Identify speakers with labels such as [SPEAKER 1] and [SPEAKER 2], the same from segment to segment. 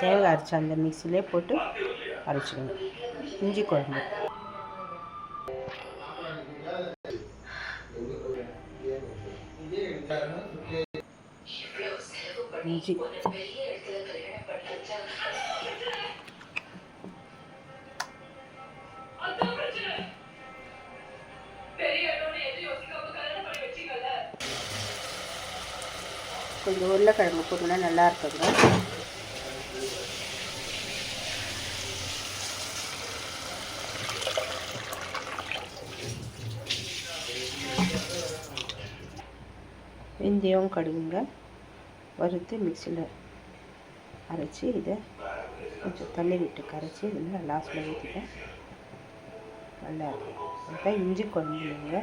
[SPEAKER 1] தேங்காய் அரைச்சி அந்த மிக்சிலே போட்டு அரைச்சிடுங்க. இஞ்சி குழம்பு. இஞ்சி கொஞ்சம் உருளைக்கிழங்கு போட்டுனா நல்லா இருக்குங்க. வெந்தயம் கடுகுங்க வறுத்து மிக்சியில் அரைச்சி இதை கொஞ்சம் தண்ணி விட்டு கரைச்சி இதில் லாஸ்ட்டில் ஊற்றிட்டேன். நல்லா இருக்கும். அதுதான் இஞ்சி குழம்புங்க.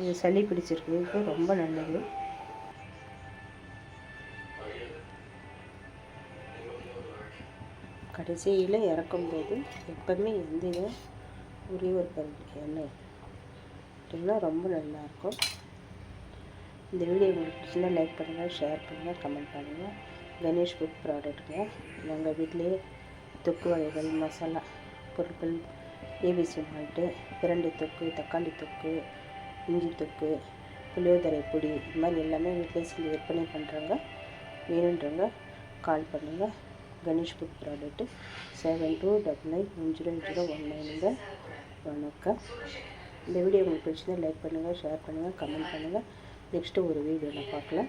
[SPEAKER 1] இது சளி பிடிச்சிருக்கிறதுக்கு ரொம்ப நல்லது. கடைசியில் இறக்கும்போது எப்பவுமே எந்த இதை ஒரே ஒரு கரண்டி எண்ணெய் விட்டிங்கன்னா ரொம்ப நல்லாயிருக்கும். இந்த வீடியோ உங்களுக்கு பிடிச்சிருந்தா லைக் பண்ணுங்கள், ஷேர் பண்ணுங்கள், கமெண்ட் பண்ணுங்கள். கணேஷ் ஃபுட் ப்ராடக்ட்டுங்க. எங்கள் வீட்டிலேயே தொக்கு வகைகள், மசாலா பொருட்கள், ஏபிசி மால்ட்டு, பிரண்டை தொக்கு, தக்காளி தொக்கு, இஞ்சி தொக்கு, புளியோதரை பொடி, இது மாதிரி எல்லாமே வீட்டிலே செஞ்சு விற்பனை பண்ணுறாங்க. வேணுன்றவங்க கால் பண்ணுங்கள். Ganesh food product 72999019. வணக்கம். இந்த வீடியோ உங்களுக்கு பிடிச்சிருந்தா லைக் பண்ணுங்கள், ஷேர் பண்ணுங்கள், கமெண்ட் பண்ணுங்கள். நெக்ஸ்ட்டு ஒரு வீடியோவில் பார்க்கலாம்.